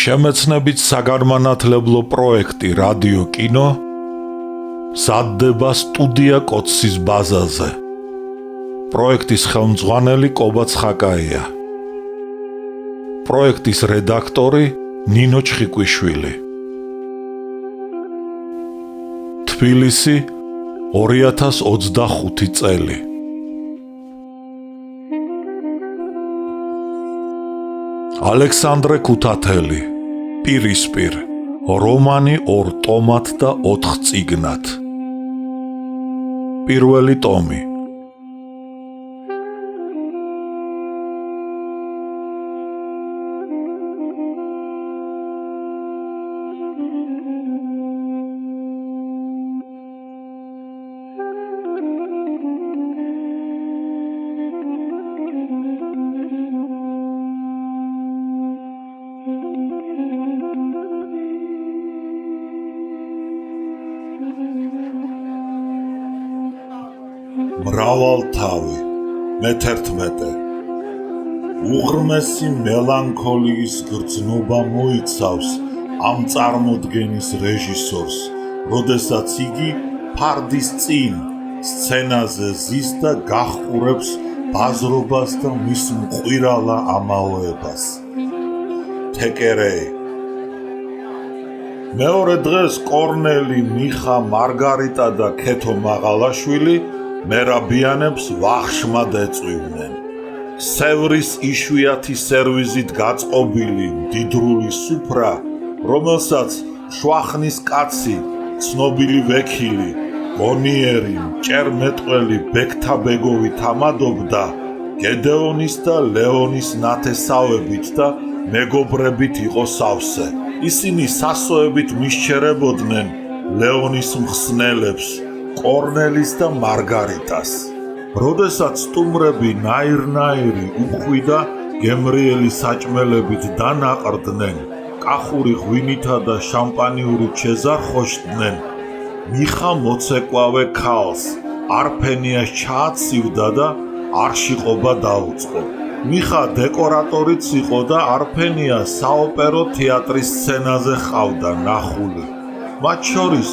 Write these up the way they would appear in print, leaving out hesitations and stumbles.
შემეცნებით საგანმანათლებლო პროექტი რადიო კინო მზადდება სტუდია კოცის ბაზაზე. პროექტის ხელმძღვანელი კობა ცხაკაია. პროექტის რედაქტორი ნინო ჩხიკვიშვილი. თბილისი 2025 წელი. ალექსანდრე ქუთათელი, პირისპირ, რომანი 2 ტომად და 4 წიგნად. პირველი ტომი. მრავალთავი მე-11 უღრმესი მელანქოლიის გრძნობა მოიცავს ამ წარმოდგენის რეჟისორს, როდესაც იგი ფარდის წინ სცენაზე ზის და გაჰყურებს ბაზრობას და მის მყვირალა ამაოებას. თეკერეი. მეორე დღეს კორნელი, მიხა, მარგარიტა და ქეთო მაღალაშვილი მერაბიანებს ვახშმად ეწვივნენ. სევრის იშვიათი სერვიზით გაწყობილი მდიდრული სუფრა, რომელსაც შვახნის კაცი, ცნობილი ვექილი, გონიერი, მჭერმეტყველი ბექთაბეგოვი თამადობდა გედეონის და ლეონის ნათესავებით და მეგობრებით იყო სავსე. ისინი სასოებით მისჩერებოდნენ ლეონის მხსნელებს, კორნელის და მარგარიტას. როდესაც სტუმრები ნაირ-ნაირი უხვი და გემრიელი საჭმელებით დანაყრდნენ, კახური ღვინითა და შამპანიური ჩეზარხოშდნენ, მიხა მოცეკვავე ქალს არფენიას ჩააცივდა და არშიყობა დაუწყო. მიხა დეკორატორიც იყო და არფენია საოპერო თეატრის სცენაზე ყავდა ნახული. მათ შორის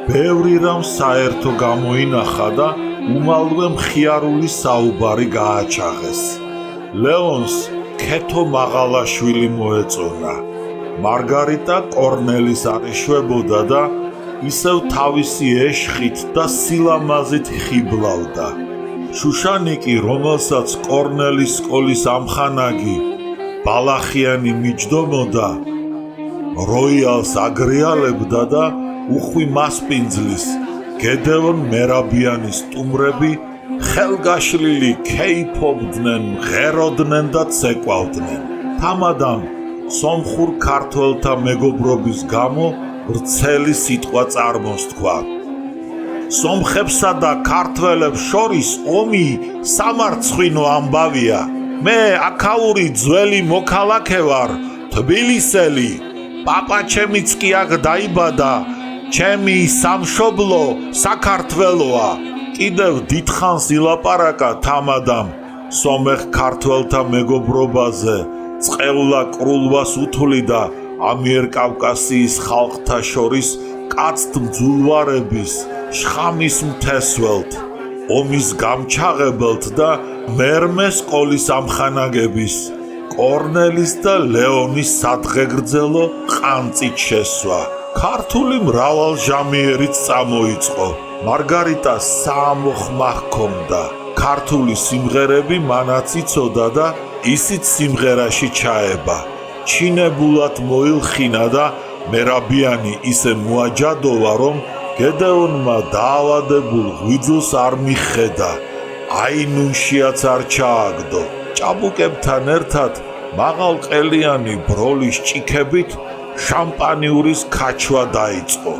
ბევრი რამ საერთო გამოინახა და უმალვე მხიარული საუბარი გააჩაღეს. ლეონს ქეთო მაღალაშვილი მოეწონა. მარგარიტა კორნელის არეშვებოდა და ისევ თავისი ეშხით და სილამაზით ხიბლავდა. შუშანიკი, რომელსაც კორნელის სკოლის ამხანაგი ბალახიანი მიჯდომოდა, როიალს აგრიალებდა და უხვი მასპინძლის გედეონ მერაბიანის სტუმრები ხელგაშლილი ქეიფობდნენ, ღეროდნენ და ცეკვავდნენ. თამადამ სომხურ ქართველთა მეგობრობის გამო ვრცელი სიტყვა წარმოსთქვა. სომხებსა და ქართველებს შორის ომი სამარცხვინო ამბავია. მე აქაური ძველი მოქალაქე ვარ, თბილისელი. პაპა ჩემიც კი აქ დაიბადა. ჩემი სამშობლო საქართველოა. კიდევ დიდხანს ილაპარაკა თამადამ სომეხ ქართველთა მეგობრობაზე, წყევლა კრულვას უთვლიდა ამიერკავკასიის ხალხთა შორის კაცთ მძულვარების, შხამის მთესველთ, ომის გამჩაღებელთ და მერმე სკოლის ამხანაგების, კორნელის და ლეონის სადღეგრძელო ყანწით შესვა. ქართული მრავალჟამიერიც წამოიწყო. მარგარიტა საამოხმა ჰქონდა. ქართული სიმღერები მანაც იცოდა და ისიც სიმღერაში ჩაება. ჩინებულად მოილხინა და მერაბიანი ისე მოაჯადოვა, რომ გედეონმა დაავადებულ ღვიძლს არ მიხედა. აინუნშიაც არ ჩააგდო. ჭაბუკებთან ერთად მაღალყელიანი ბროლის ჭიქებით შამპანიურის ქაჩვა დაიწყო.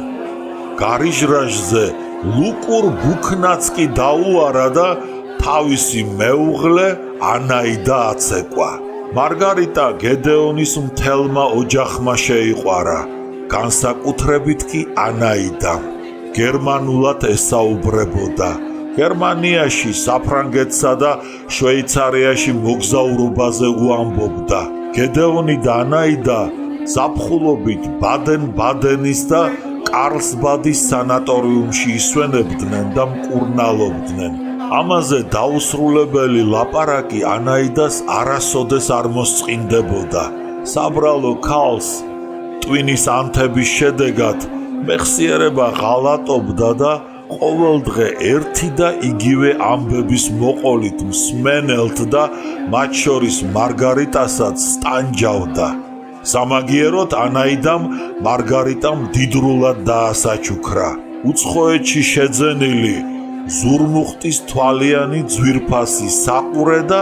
გარიჟრაჟზე ლუკურ ბუქნაც კი დაუარა და თავისი მეუღლე ანაიდა აცეკვა. მარგარიტა გედეონის მთელმა ოჯახმა შეიყვარა, განსაკუთრებით კი ანაიდამ. გერმანულად ესაუბრებოდა. გერმანიაში, საფრანგეთსა და შვეიცარიაში მოგზაურობაზე უამბობდა. გედეონი და ანაიდა ზაფხულობით ბადენ-ბადენის და კარლსბადის სანატორიუმში ისვენებდნენ და მკურნალობდნენ. ამაზე დაუსრულებელი ლაპარაკი ანაიდას არასოდეს არ მოსწყინდებოდა. საბრალო ქალს ტვინის ანთების შედეგად მეხსიერება ღალატობდა და ყოველდღე ერთი და იგივე ამბების მოყოლით მსმენელთ და მათ შორის მარგარიტასაც სტანჯავდა. სამაგიეროდ ანაიდამ მარგარიტამ დიდრულად დაასაჩუქრა. უცხოეთში შეძენილი ზურმუხტის თვალიანი ძვირფასი საყურე და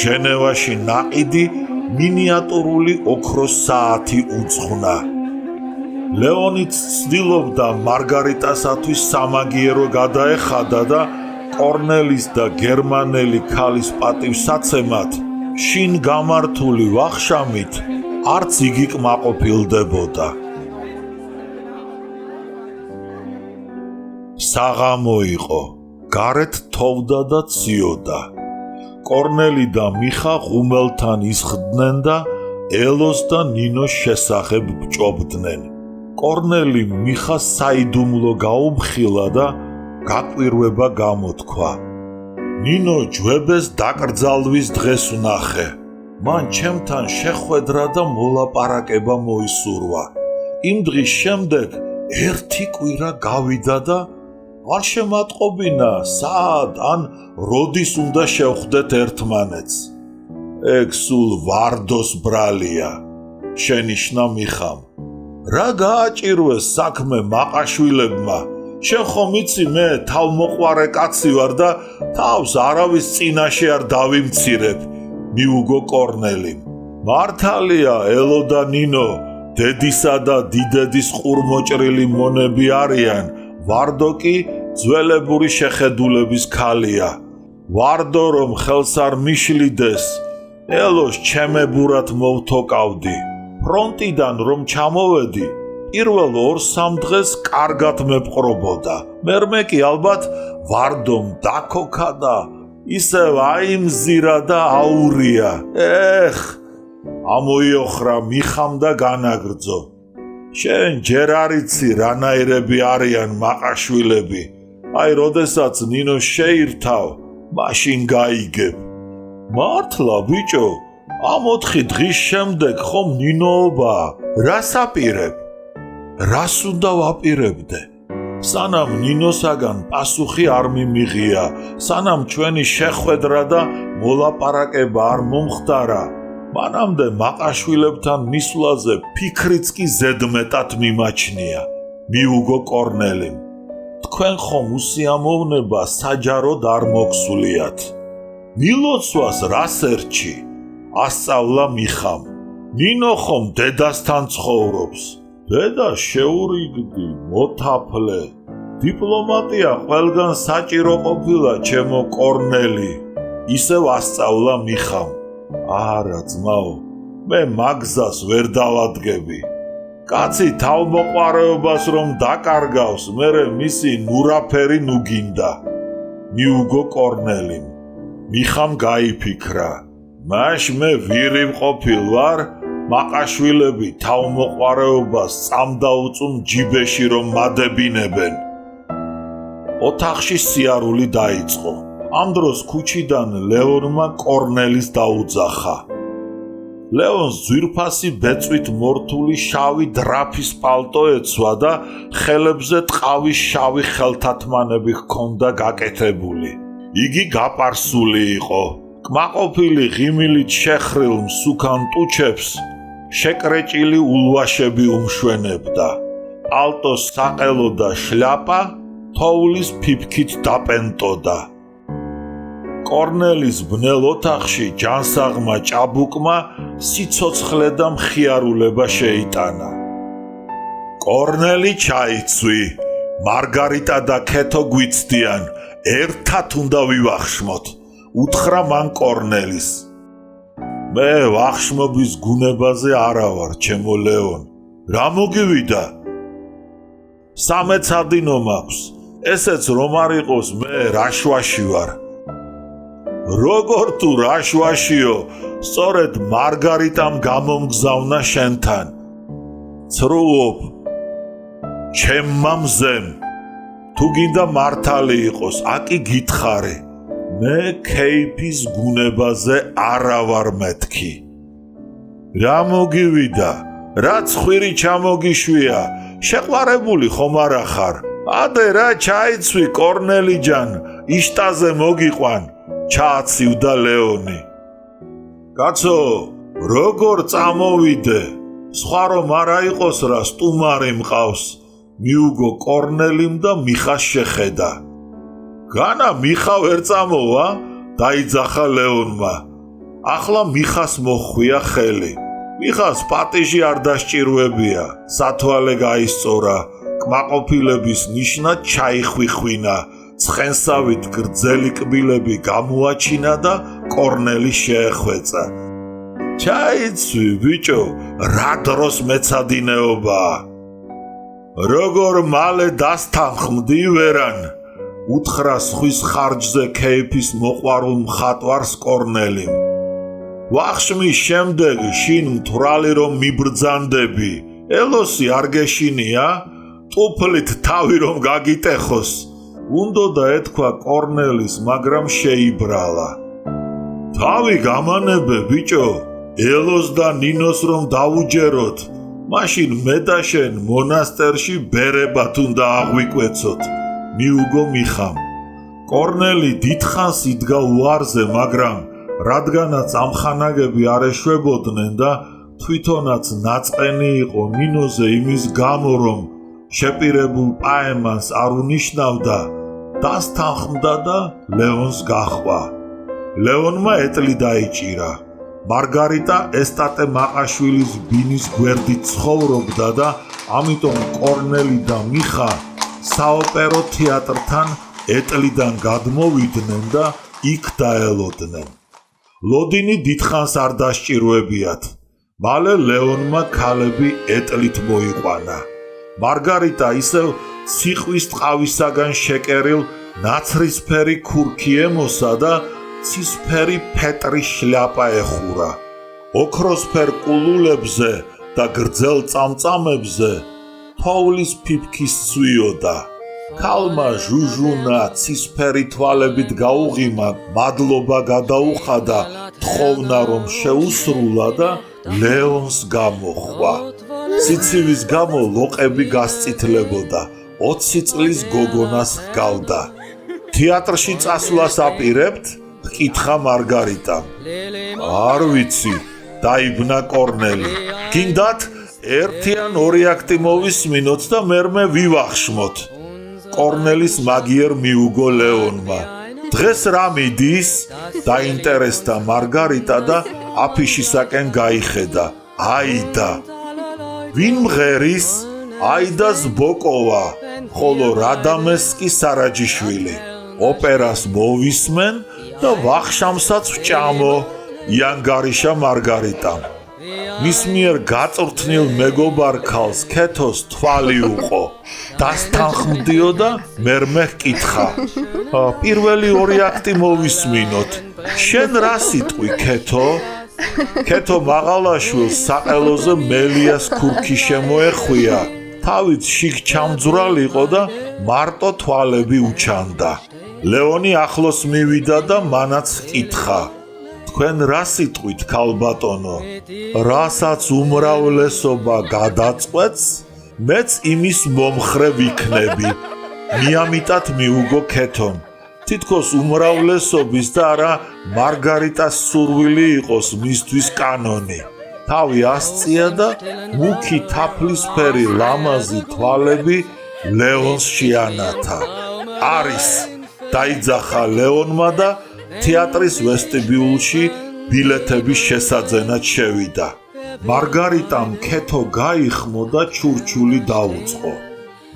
ჟენევაში ნაყიდი მინიატურული ოქროს საათი უძღვნა. ლეონიც ცდილობდა მარგარიტასათვის სამაგიერო გადაეხადა და კორნელის და გერმანელი ქალის პატივსაცემად შინ გამართული ვახშამით არც იგი კმაყოფილდებოდა. საღამო იყო, გარეთ თოვდა და ციოდა. კორნელი და მიხა ღუმელთან ისხდნენ და ელოს და ნინოს შესახებ ბჭობდნენ. კორნელი მიხას საიდუმლო გაუმხილა და გაკვირვება გამოთქვა. ნინო ჯვებეს დაკრძალვის დღეს ვნახე. მან ჩემთან შეხვედრა და მოლაპარაკება მოისურვა. იმ დღის შემდეგ ერთი კვირა გავიდა და არ შემატყობინა სად ან როდის უნდა შევხვდეთ ერთმანეთს. ეგ სულ ვარდოს ბრალია, შენიშნა მიხამ. რა გააჭირვეს საქმე მაყაშვილებმა? შენ ხომ იცი მე თავმოყვარე კაცი ვარ და თავს არავის წინაშე არ დავიმცირებ, მიუგო კორნელიმ. მართალია ელო და ნინო დედისა და დიდედის ყურმოჭრილი მონები არიან, ვარდო კი ძველებური შეხედულების ქალია. ვარდო რომ ხელს არ მიშლიდეს, ელოს ჩემებურად მოვთოკავდი. ფრონტიდან რომ ჩამოვედი, პირველ 2-3 დღეს კარგად მეპყრობოდა. მერმე კი ალბათ ვარდომ დაქოქა და ისევ აიმზირა და აურია. ამოიოხრა მიხამ და განაგრძო. შენ ჯერ არ იცი რანაირები არიან მაყაშვილები. აი, როდესაც ნინოს შეირთავ, მაშინ გაიგებ. მართლა ბიჭო, ამ 4 დღის შემდეგ ხომ ნინოობა? რას აპირებ? რას უნდა ვაპირებდე? სანამ ნინოსაგან პასუხი არ მიმიღია, სანამ ჩვენი შეხვედრა და მოლაპარაკება არ მომხდარა, მანამდე მაყაშვილებთან მისვლაზე ფიქრიც კი ზედმეტად მიმაჩნია, მიუგო კორნელიმ. თქვენ ხომ უსიამოვნება საჯაროდ არ მოგსულიათ. მილოცვას რას ერჩი? ასწავლა მიხამ. ნინო ხომ დედასთან ცხოვრობს. დედა შეურიგდი, მოთაფლე. დიპლომატია ყველგან საჭირო ყოფილა, ჩემო კორნელი. ისევ ასწავლა მიხამ. არა ძმაო, მე მაგზას ვერ დავადგები. კაცი თავმოყვარეობას რომ დაკარგავს, მერე მისი ნურაფერი ნუგინდა, მიუგო კორნელიმ. მიხამ გაიფიქრა. მაშ მე ვირი მყოფილ ვარ, მაყაშვილები თავმოყვარეობას წამდაუწუნ ჯიბეში რომ მადებინებენ. ოთახში სიარული დაიწყო. ამ დროს ქუჩიდან ლეონმა კორნელის დაუძახა. ლეონს ძვირფასი ბეწვით მორთული შავი დრაფის პალტო ეცვა და ხელებზე ტყავის შავი ხელთათმანები ჰქონდა გაკეთებული. იგი გაპარსული იყო. კმაყოფილი ღიმილით შეხრილ მსუქან ტუჩებს შეკრეჭილი ულვაშები უმშვენებდა. პალტოს საყელო და შლაპა თოვლის ფიფქით დაპენტოდა. კორნელის ბნელ ოთახში ჯანსაღმა ჭაბუკმა სიცოცხლე და მხიარულება შეიტანა. კორნელი ჩაიცვი, მარგარიტა და ქეთო გვიცდიან, ერთად უნდა ვივახშმოთ, უთხრა მან კორნელის. მე ვახშმობის გუნებაზე არა ვარ, ჩემო ლეონ. რა მოგივიდა? სამეცადინო მაქვს, ესეც რომ არ იყოს მე რაშვაში ვარ. როგორ თუ რაშვაშიო, სწორედ მარგარიტამ გამომგზავნა შენთან. ცრუობ ჩემ მამზემ თუ გინდა მართალი იყოს აკი გითხარი მე ქეიფის გუნებაზე არა ვარ მეთქი რა მოგივიდა რაც ხვირი ჩამოგიშვია შეყვარებული ხომ არა ხარ ადე რა ჩაიცვი კორნელი ჯან იშტაზე მოგიყვან ჩააცივდა ლეონი კაცო როგორ წამოვიდე სხვა რომ არა იყოს რა სტუმარი მყავს მიუგო კორნელიმ და მიხას შეხედა განა მიხა ვერ წამოვა დაიძახა ლეონმა ახლა მიხას მოხვია ხელი მიხას პატიჟი არ დასჭირვებია სათვალე გაისწორა კმაყოფილების ნიშნად ჩაიხვიხვინა ცხენსავით გრძელი კბილები გამოაჩინა და კორნელი შეეხვეწა ჩაიცვი ბიჭო რა დროს მეცადინეობაა როგორ მალე დასთანხმდი ვერან უთხრა სხვის ხარჯზე ქეიფის მოყვარულ მხატვარს კორნელიმ ვახშმის შემდეგ შინ მთვრალი რომ მიბრძანდები ელოსი არ გეშინია ტუფლით თავი რომ გაგიტეხოს უნდოდა ეთქვა კორნელის მაგრამ შეიბრალა თავი გამანებე ბიჭო ელოს და ნინოს რომ დაუჯეროთ მაშინ მე და შენ მონასტერში ბერებად უნდა აღვიკვეცოთ მიუგო მიხამ კორნელი დიდხანს იდგა უარზე მაგრამ რადგანაც ამხანაგები არ ეშვებოდნენ და თვითონაც ნაწყენი იყო ნინოზე იმის გამო რომ შეპირებულ პაემანს არ უნიშნავდა დასთანხმდა და ლეონს გაჰყვა ლეონმა ეტლი დაიჭირა მარგარიტა ესტატე მაყაშვილის ბინის გვერდით ცხოვრობდა და ამიტომ კორნელი და მიხა საოპერო თეატრთან ეტლიდან გადმოვიდნენ და იქ დაელოდნენ ლოდინი დიდხანს არ დასჭირვებიათ მალე ლეონმა ქალები ეტლით მოიყვანა მარგარიტა ისევ ციხვის ტყავისაგან შეკერილ ნაცრისფერი ქურქი ემოსა და ცისფერი ფეტრის შლაპა ეხურა ოქროსფერ ყულულებზე და გრძელ წამწამებზე თოვლის ფიფქის ცვიოდა ქალმა ჟუჟუნა ცისფერი თვალებით გაუღიმა მადლობა გადაუხადა თხოვნა რომ შეუსრულა და ლეონს გამოხვა სიცივის გამო ლოყები გასწითლებოდა 20 წლის გოგონას ჰგავდა თეატრში წასვლას აპირებთ კითხა მარგარიტამ არ ვიცი დაიბნა კორნელი გინდათ ერთი ან ორი აქტი მოვისმინოთ და მერმე ვივახშმოთ კორნელის მაგიერ მიუგო ლეონმა დღეს რა მიდის დაინტერესდა მარგარიტა და აფიშისაკენ გაიხედა აიდა ვინ მღერის აიდას ბოკოვა ხოლო რადამესკი სარაჯიშვილი ოპერას მოვისმენ და ვახშამსაც ვჭამო იანგარიშა მარგარიტამ მის მიერ გაწვრთნილ მეგობარ ქალს ქეთოს თვალი უყო დასთანხმდიო და მერმე ჰკითხა პირველი ორი აქტი მოვისმინოთ შენ რა სიტყვი ქეთო ქეთო მაღალაშვილს საყელოზე მელიას ქურქი შემოეხვია თავით შიგ ჩამძვრალი იყო და მარტო თვალები უჩანდა ლეონი ახლოს მივიდა და მანაც ჰკითხა თქვენ რა სიტყვით ქალბატონო რასაც უმრავლესობა გადაწყვეტს მეც იმის მომხრე ვიქნები მიამიტად მიუგო ქეთომ თითქოს უმრავლესობის და არა მარგარიტას სურვილი იყოს მისთვის კანონი თავი ასწია და მუქი თაფლისფერი ლამაზი თვალები ლეონს შეანათა არის დაიძახა ლეონმა და თეატრის ვესტიბიულში ბილეთების შესაძენად შევიდა მარგარიტამ ქეთო გაიხმო და ჩურჩული დაუწყო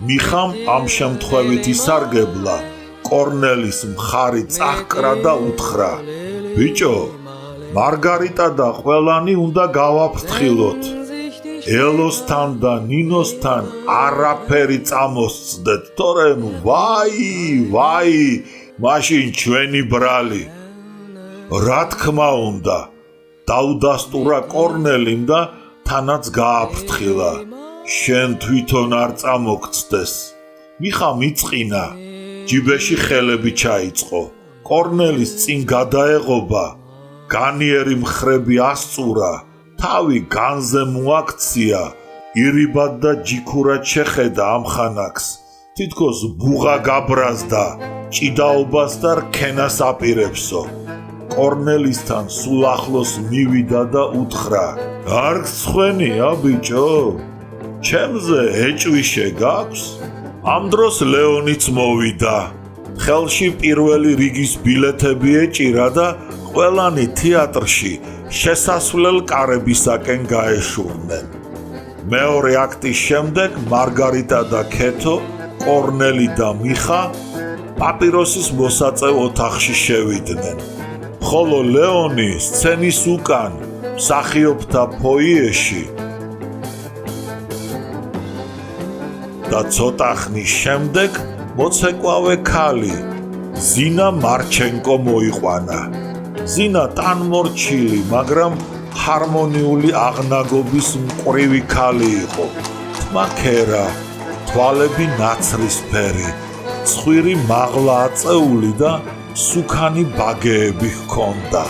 მიხამ ამ შემთხვევით ისარგებლა კორნელის მხარი წაჰკრა და უთხრა ბიჭო მარგარიტა და ყველანი უნდა გავაფრთხილოთ ელოსთან და ნინოსთან არაფერი წამოსწდეთ თორემ ვაი მაშინ ჩვენი ბრალი რა თქმა უნდა დაუდასტურა კორნელიმ და თანაც გააფრთხილა შენ თვითონ არ წამოგცდეს. მიხა მიწყინა, ჯიბეში ხელები ჩაიწყო. კორნელის წინ გადაეღობა, განიერი მხრები ასწურა, თავი განზე მოაქცია, ირიბად და ჯიქურად შეხედა ამ ხანაკს. თითქოს ბუღა გაბრაზდა, ჭიდაობას და რქენას აპირებსო. კორნელისთან სულ ახლოს მივიდა და უთხრა: არ გცხვენია ბიჭო? ჩემზე ეჭვიშე გაქვს? ამ დროს ლეონიც მოვიდა. ხელში პირველი რიგის ბილეთები ეჭირა და ყველანი თეატრში შესასვლელ კარებისაკენ გაეშურნენ. მეორე აქტის შემდეგ მარგარიტა და ქეთო, კორნელი და მიხა პაპიროსის მოსაწევ ოთახში შევიდნენ. ხოლო ლეონი სცენის უკან მსახიობთა ფოიეში და ცოტა ხნის შემდეგ მოცეკვავე ქალი ზინა მარჩენკო მოიყვანა. ზინა ტანმორჩილი, მაგრამ ჰარმონიული აღნაგობის მკვრივი ქალი იყო. თმაქერა, თვალები ნაცრისფერი, ცხვირი მაღლა აწეული და სუქანი ბაგეები ჰქონდა.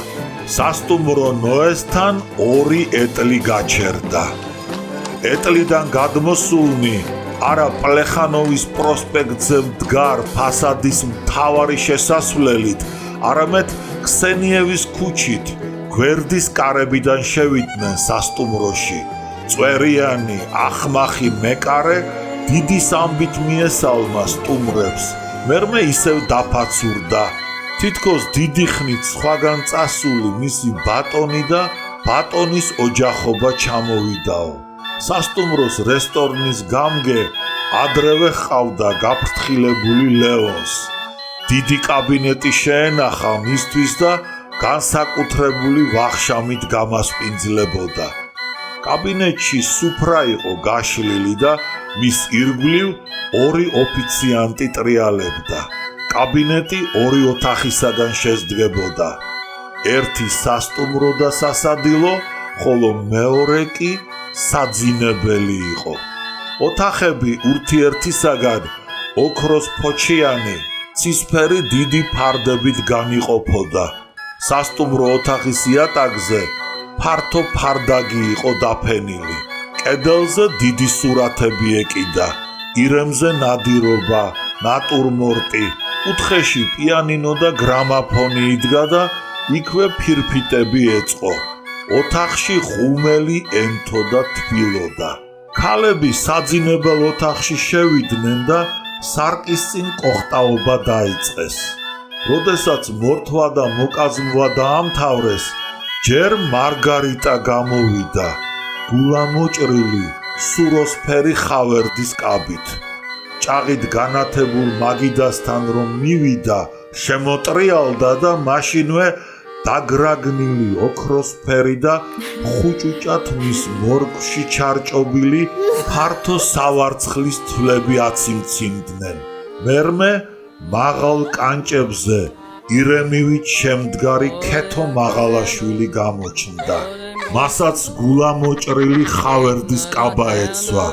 სასტუმრო ნოესთან 2 ეტლი გაჩერდა. ეტლიდან გადმოსულნი არა პლეხანოვის პროსპექტზე მდგარ ფასადის მთავარი შესასვლელით, არამედ ქსენიევის ქუჩით გვერდის კარებიდან შევიდნენ სასტუმროში. წვერიანი, ახმახი მეკარე დიდი სამბით მიესალმა სტუმრებს, მერმე ისევ დაფაცურდა. თითქოს დიდი ხნით სხვაგან წასული მისი ბატონი და ბატონის ოჯახობა ჩამოვიდაო. სასტუმროს რესტორნის გამგე ადრევე ჰყავდა გაფრთხილებული ლეონს. დიდი კაბინეტი შეენახა მისთვის და განსაკუთრებული ვახშამით გამასპინძლებოდა. კაბინეტში სუფრა იყო გაშლილი და მის ირგვლივ 2 ოფიციანტი ტრიალებდა. კაბინეტი 2 ოთახისაგან შედგებოდა. ერთი სასტუმრო და სასადილო, ხოლო მეორე კი საძინებელი იყო. ოთახები ურთიერთისაგან ოქროს ფოჩიანი, ცისფერი დიდი ფარდებით განიყოფოდა. სასტუმრო ოთახის იატაკზე ფართო ფარდაგი იყო დაფენილი. კედელზე დიდი სურათები ეკიდა. ირემზე ნადირობა, ნატურმორტი, კუთხეში პიანინო და გრამაფონი იდგა და იქვე ფირფიტები ეწყო. ოთახში ღუმელი ენთოდა თბილოდა. ქალები საძინებელ ოთახში შევიდნენ და სარკის წინ კოხტაობა დაიწყეს. როდესაც მორთვა და მოკაზმვა დაამთავრეს, ჯერ მარგარიტა გამოვიდა, გულამოჭრილი, სუროსფერი ხავერდის კაბით. ჭაღით განათებულ მაგიდასთან რომ მივიდა, შემოტრიალდა და მაშინვე დაგრაგნილი ოქროსფერი და ხუჭუჭად მის მორგში ჩარჭობილი ფართო სავარცხლის თვლები აციმციმდნენ. მერმე მაღალ კანჭებზე ირემივით შემდგარი ქეთო მაღალაშვილი გამოჩნდა. მასაც გულამოჭრილი ხავერდის კაბა ეცვა,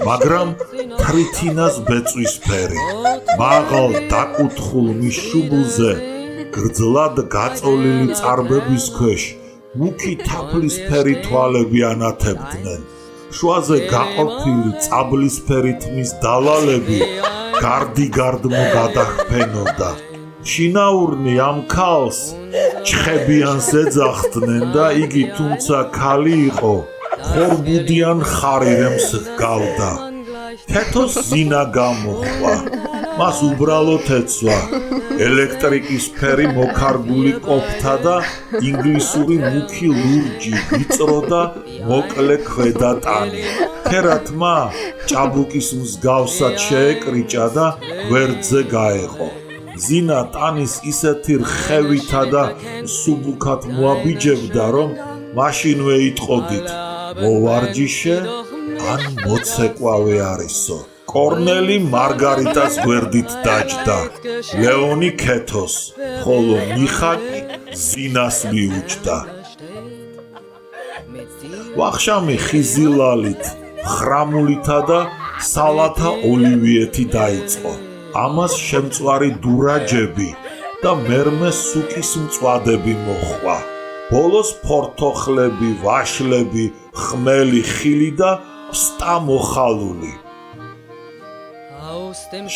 მაგრამ თრითინას ბეწვისფერი. მაღალ დაკუთხულ მის შუბლზე გრძლად გაწოლილი წარბების ქვეშ მუქი თაფლისფერი თვალები ანათებდნენ. შუაზე გაყოფილი წაბლისფერი თმის დალალები გარდიგარდმო გადაჰფენოდა. შინაურნი ამ ქალს ჩხებიანს ეძახდნენ და იგი თუმცა ქალი იყო, ხორბუდიან ხარირემს ჰგავდა. ქეთოს ზინა გამოხვა, მას უბრალოდ ეცვა ელექტრიკის ფერი მოქარგული ყოფთა და ინგლისური მუქი ლურჯი, ვიწრო და მოკლე ქვედა ტანი. ქერათმა ჭაბუკის მსგავსად შეეკრიჭა და გვერდზე გაეყო. ზინა ტანის ისეთი რხევითა და სუბუქად მოაბიჯებდა, რომ მაშინვე იტყოდით, მოვარჯიშე ან მოცეკვავე არისო. კორნელი მარგარიტას გვერდით დაჯდა, ლეონი ქეთოს, ხოლო მიხა ზინას მიუჯდა. ვახშამი ხიზილალით, ხრამულითა და სალათა ოლივიეთი დაიწყო. ამას შემწვარი დურაჯები და მერმე სუკის მწვადები მოხვა. ბოლოს ფორთოხლები, ვაშლები, ხმელი, ხილი და ფსტა მოხალული.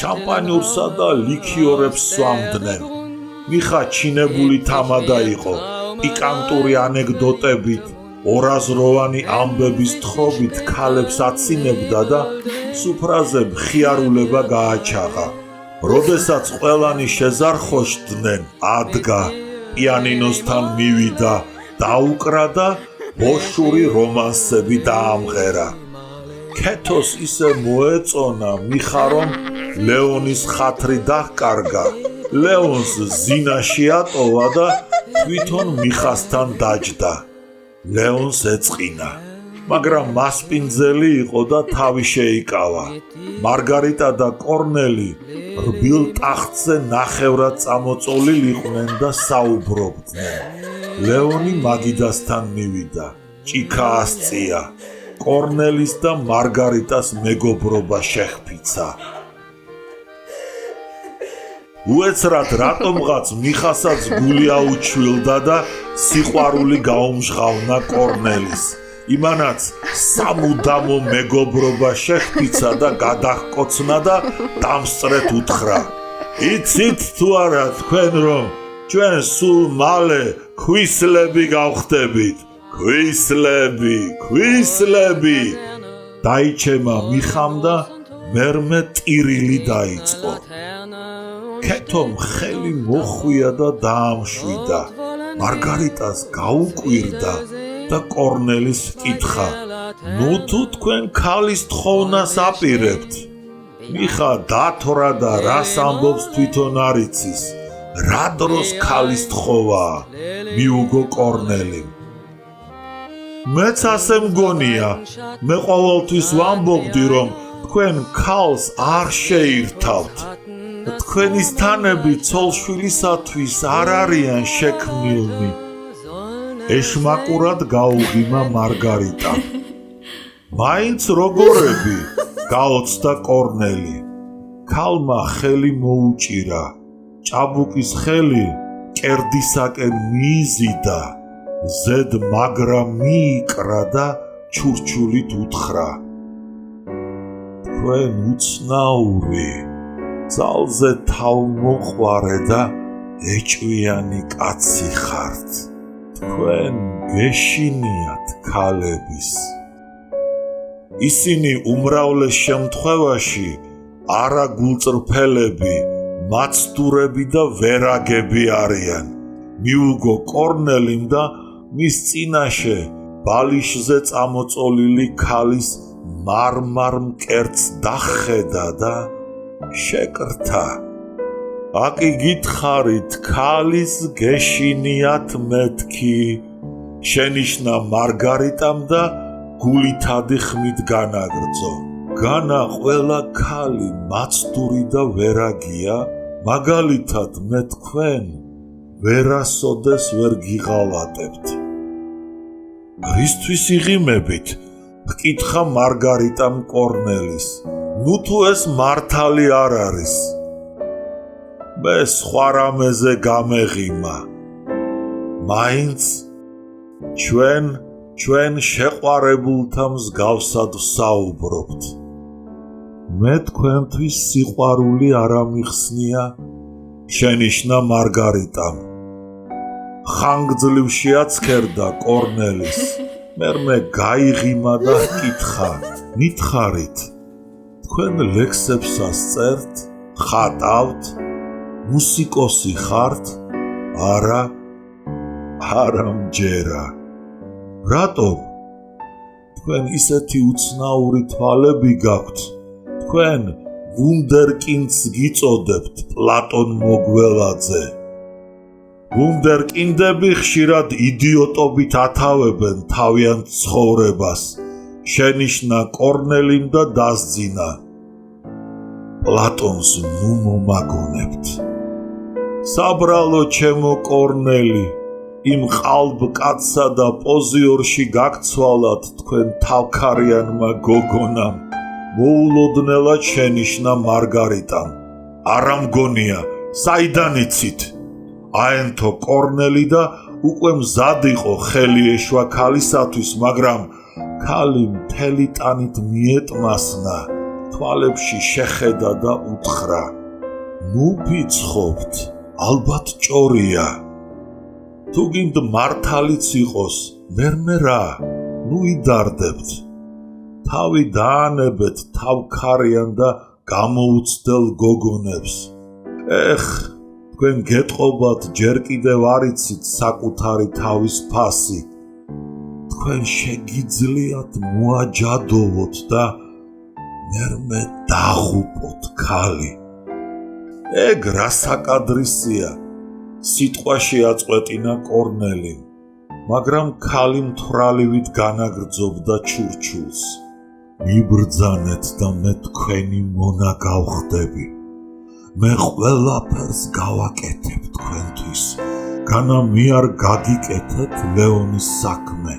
შამპანიურსა და ლიქიორებს სვამდნენ. მიხა ჩინებული თამადა იყო, პიკანტური ანეკდოტებით, ორაზროვანი ამბების თხრობით ქალებს აცინებდა და სუფრაზე მხიარულება გააჩაღა. როდესაც ყველანი შეზარხოშდნენ, ადგა, პიანინოსთან მივიდა, დაუკრა და ბოშური რომანსები დაამღერა. ქეთოს ისე მოეწონა მიხა, რომ ლეონის ხათრი დაჰკარგა. ლეონს ზინაში ატოვა და თვითონ მიხასთან დაჯდა. ლეონს ეწყინა, მაგრამ მასპინძელი იყო და თავი შეიკავა. მარგარიტა და კორნელი რბილ ტახტზე ნახევრად წამოწოლილიყვნენ და საუბრობდნენ. ლეონი მაგიდასთან მივიდა, ჭიქა ასწია. კორნელის და მარგარიტას მეგობრობა შეჰფიცა. უეცრად რატომღაც მიხასაც გული აუჩვილდა და სიყვარული გაუმჟღავნა კორნელის. იმანაც სამუდამო მეგობრობა შეჰფიცა და გადაჰკოცნა და დამსწრეთ უთხრა. იცით თუ არა თქვენ, რომ ჩვენ სულ მალე ქვისლები გავხდებით? ქვისლები. დაიჩემა მიხამ და მერმე ტირილი დაიწყო. ქეთომ ხელი მოხვია და დაამშვიდა. მარგარიტას გაუკვირდა და კორნელის კითხა, ნუ თუ თქვენ ქალის თხოვნას აპირებთ? მიხა დათვრა და რას ამბობს თვითონ არ იცის. რა დროს ქალის თხოვაა? მიუგო კორნელიმ. მეც ასე მგონია. მე ყოველთვის ვამბობდი, რომ თქვენ ქალს არ შეირთავთ. თქვენის თანები ცოლშვილისათვის არ არიან შექმნილნი. ეშმაკურად გაუღიმა მარგარიტა. მაინც როგორები? გაოცდა კორნელი. ქალმა ხელი მოუჭირა. ჭაბუკის ხელი კერდისაკენ მიიზიდა. ზედ მაგრა მიიკრა და ჩურჩულით უთხრა. თქვენ უცნაური, ძალზე თავმოყვარე და ეჭვიანი კაცი ხართ. თქვენ გეშინიათ ქალების. ისინი უმრავლეს შემთხვევაში არა გულწრფელები, მაცდურები და ვერაგები არიან. მიუგო კორნელიმ და მის წინაშე ბალიშზე წამოწოლილი ქალის მარმარ მკერდს დახედა და შეკრთა. აკი გითხარით, ქალის გეშინიათ მეთქი. შენიშნა მარგარიტამ და გულითადი ხმით განაგრძო. განა ყველა ქალი მაცდური და ვერაგია, მაგალითად მე თქვენ ვერასოდეს ვერ გიღალატებთ. რისთვის იღიმებით? ჰკითხა მარგარიტამ კორნელის. ნუ თუ ეს მართალი არ არის. მე სხვა რამეზე გამეღიმა. მაინც ჩვენ შეყვარებულთა მსგავსად ვსაუბრობთ. მე თქვენთვის სიყვარული არ ამიხსნია, შენიშნა მარგარიტამ. ხანგრძლივ შეაცქერდა კორნელის. მერმე გაიღიმა და ჰკითხა, მითხარით, თქვენ ლექსებსაც წერთ, ხატავთ, მუსიკოსი ხართ? არა მჯერა. რატომ? თქვენ ისეთი უცნაური თვალები გაქვთ. თქვენ ვუნდერკინდს გიწოდებთ პლატონ მოგველაძე. ვუნდერკინდები ხშირად იდიოტობით ათავებენ თავიანთ ცხოვრებას. შენიშნა კორნელიმ და დასძინა. პლატონს ნუ მომაგონებთ. საბრალო ჩემო კორნელი, იმ ყალბკაცსა და პოზიორში გაქცვალათ თქვენ თავქარიანმა გოგონამ, მოულოდნელად შენიშნა მარგარიტამ. არა მგონია, საიდან იცით? აენთო კორნელი და უკვე მზად იყო ხელი ეშვა ქალისათვის, მაგრამ ქალი მთელი ტანით მიეტმასნა, თვალებში შეხედა და უთხრა: ნუ ბიცხობთ, ალბათ ჭორია. თუ გინდ მართალიც იყოს, მერმე რა, ნუ იდარდებთ. თავი დაანებეთ თავქარიან და გამოუცდელ გოგონებს. ეხ, თქვენ გეტყობათ ჯერ კიდევ არ იცით საკუთარი თავის ფასი. თქვენ შეგიძლიათ მოაჯადოვოთ და მერმე დაღუპოთ ქალი. ეგ რა საკადრისია, სიტყვაში აწყვეტინა კორნელი, მაგრამ ქალი მთვრალივით განაგრძობდა ჩურჩულს. მიბრძანეთ და მე თქვენი მონა გავხდები. მე ყველაფერს გავაკეთებ თქვენთვის, განა მე არ გაგიკეთეთ ლეონის საქმე.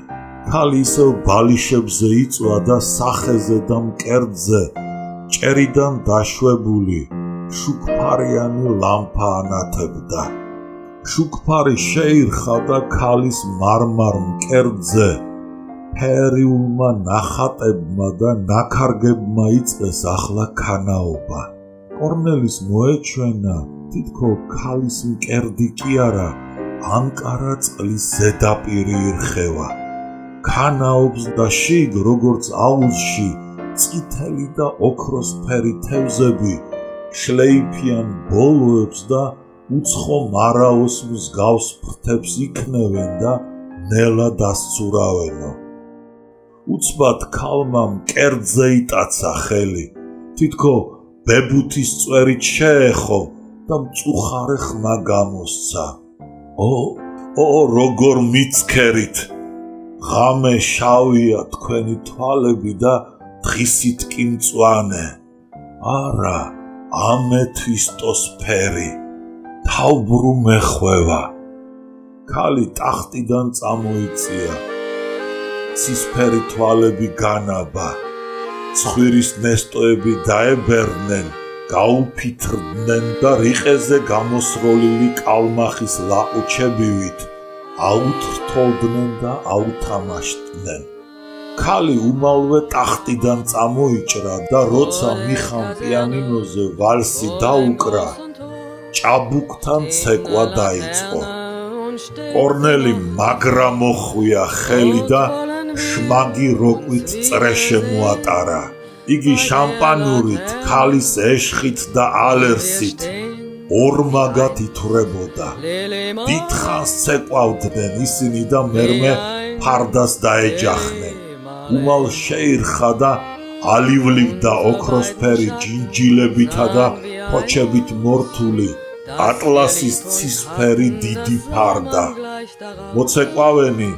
ქალი ისევ ბალიშებზე იწვა და სახეზე და მკერდზე ჭერიდან დაშვებული შუქფარიანი ლამპა ანათებდა. შუქფარი შეირხა და ქალის მარმარ მკერდზე ფერიულმა ნახატებმა და ნაქარგებმა იწყეს ახლა ქანაობა. კორნელის მოეჩვენა, თითქო ქალის მკერდი კი არა, ანკარა წყლის ზედაპირი ირხევა. ქანაობს და შიგ, როგორც აუზში, წითელი და ოქროსფერი თევზები შლეიფიან ბოლოებს და უცხო მარაოს მსგავს ფრთებს იქნევენ და ნელა დასცურავენო. უცბად ქალმა მკერდზე იტაცა ხელი, თითქო ბებუთის წვერით შეეხო და მწუხარე ხმა გამოსცა. ო, როგორ მიცქერით! ღამე შავია თქვენი თვალები და დღისით კი მწვანე. არა, ამეთვისტოსფერი, თავბრუ მეხვევა. ქალი ტახტიდან წამოიწია. ცისფერი თვალები განაბა. ცხვირის ნესტოები დაებერდნენ, გაუფითრდნენ და რიყეზე გამოსროლილი კალმახის ლაყუჩებივით აუთრთოლდნენ და აუთამაშდნენ. ქალი უმალვე ტახტიდან წამოიჭრა და როცა მიხამ პიანინოზე ვალსი დაუკრა, ჭაბუკთან ცეკვა დაიწყო. კორნელი მაგრა მოხვია ხელი და შმაგი როკვით წრე შემოატარა. იგი შამპანურით, ქალის ეშხით და ალერსით ორმაგად ითვრებოდა. დიდხანს ცეკვავდნენ ისინი და მერმე ფარდას დაეჯახნენ. უმალ შეირხა და ალივლივდა ოქროსფერი ჯინჯილებითა და ფოჩებით მორთული ატლასის ცისფერი დიდი ფარდა. მოცეკვავენი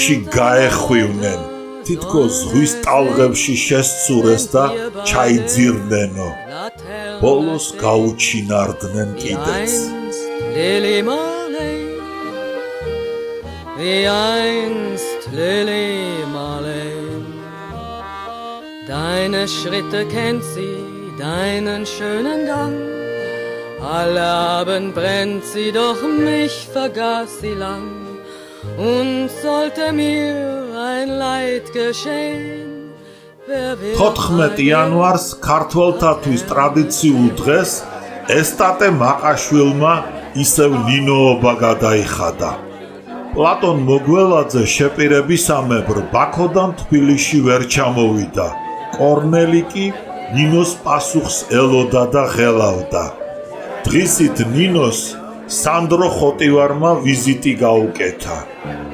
შიგ გაეხვივნენ, თითქო ზღვის ტალღებში შესცურეს და ჩაიძირნენო. ბოლოს გაუჩინარდნენ კიდეც. Deine Schritte kennt sie, deinen schönen Gang. Alle Abend brennt sie, doch mich vergaß sie lang. Und sollte mir ein Leid geschehen, 14 იანვარს ქართველთათვის ტრადიციულ დღეს ესტატე მაყაშვილმა ისევ ნინოობა გადაიხადა. პლატონ მოგველაძე შეპირებისამებრ ბაქოდან თბილისში ვერ ჩამოვიდა. კორნელი კი ნინოს პასუხს ელოდა და ღელავდა. დღისით ნინოს სანდრო ხოტივარმა ვიზიტი გაუკეთა.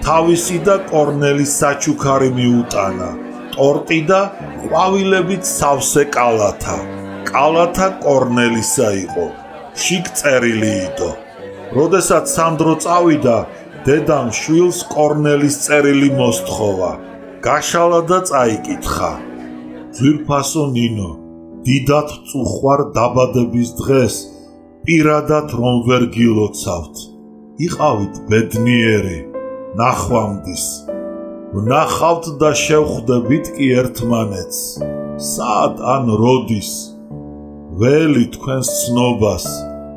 თავისი და კორნელის საჩუქარი მიუტანა. ტორტი და ყვავილებით სავსე კალათა. კალათა კორნელისა იყო. შიგ წერილი იდო. როდესაც სანდრო წავიდა, დედამ შვილს კორნელის წერილი მოსთხოვა. გაშალა და წაიკითხა. ძვირფასო ნინო, დიდად წუხვარ დაბადების დღეს, პირადად რომ ვერ გილოცავთ. იყავით ბედნიერი, ნახვამდის ვნახავთ და შევხვდებით კი ერთმანეთს სად ან როდის ველი თქვენს ცნობას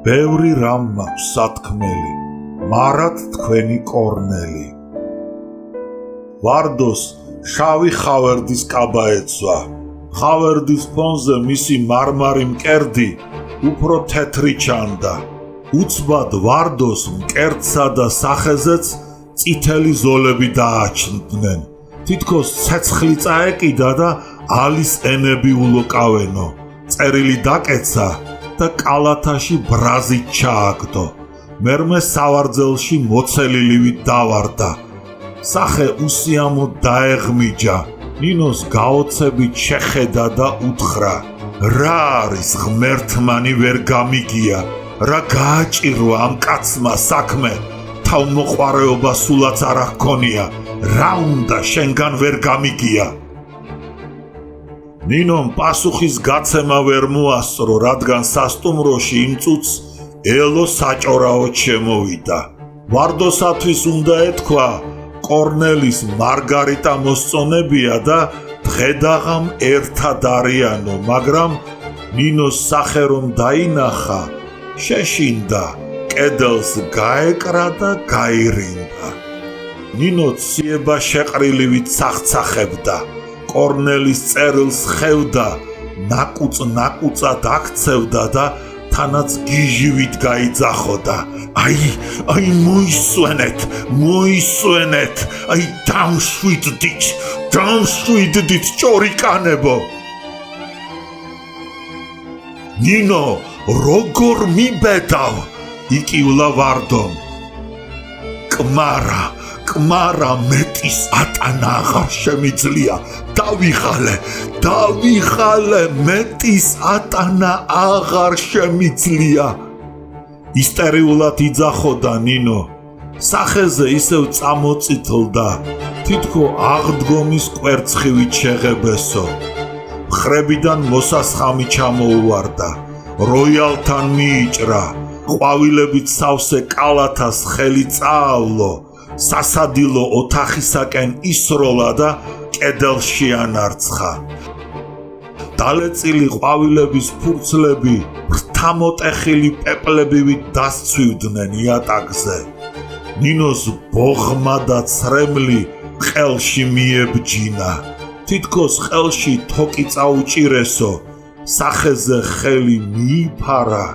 ბევრი რამ მაქვს სათქმელი მარად თქვენი კორნელი ვარდოს შავი ხავერდის კაბა ეცვა ხავერდის ფონზე მისი მარმარი მკერდი უფრო თეთრი ჩანდა უცბად ვარდოს მკერდსა და სახეზეც წითელი ზოლები დააჩნდნენ თითქოს ცეცხლი წაეკიდა და ალის ენები ულოკავენო წერილი დაკეცა და კალათაში ბრაზით ჩააგდო მერმე სავარძელში მოცელილივით დავარდა სახე უსიამოდ დაეღმიჯა ნინოს გაოცებით შეხედა და უთხრა რა არის ღმერთმანი ვერ გამიგია რა გააჭირვა ამ კაცმა საქმე თავმოყვარეობა სულაც არ აქონია რა უნდა შენგან ვერ გამიგია ნინომ პასუხის გაცემა ვერ მოასწრო რადგან სასტუმროში იმ წუთს ელო საჭორაოდ შემოვიდა ვარდოსათვის უნდა ეთქვა კორნელის მარგარიტა მოსწონებია და დღედაღამ ერთად არიანო მაგრამ ნინოს სახე რომ დაინახა შეშინდა კედელს გაეკრა და გაირინდა ნინო ციება შეყრილივით სახცახებდა კორნელის წერილს ხევდა ნაკუწ-ნაკუწად აქცევდა და თანაც გიჟივით გაიძახოდა აი მოისვენეთ აი დამშვიდდით ჭორიკანებო ნინო როგორ მიბედავ იკივლა ვარდომ კმარა მეტის ატანა აღარ შემიძლია დავიღალე მეტის ატანა აღარ შემიძლია ისტერიულად იძახოდა ნინო სახეზე ისევ წამოწითლდა თითქო აღდგომის კვერცხივით შეღებესო მხრებიდან მოსასხამი ჩამოუვარდა როიალთან მიიჭრა ყვავილებით სავსე კალათას ხელი წაავლო სასადილო ოთახისაკენ ისროლა და კედელში ანარცხა დალეწილი ყვავილების ფურცლები რთამოტეხილი პეპლებივით დასცვივდნენ იატაკზე ნინოს ბოღმა და ცრემლი ყელში მიებჯინა თითქოს ყელში თოკი წაუჭირესო სახეზე ხელი მიიფარა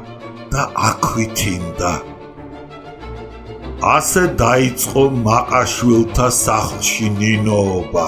და აქვითინდა ასე დაიწყო მაყაშვილთა სახლში ნინოობა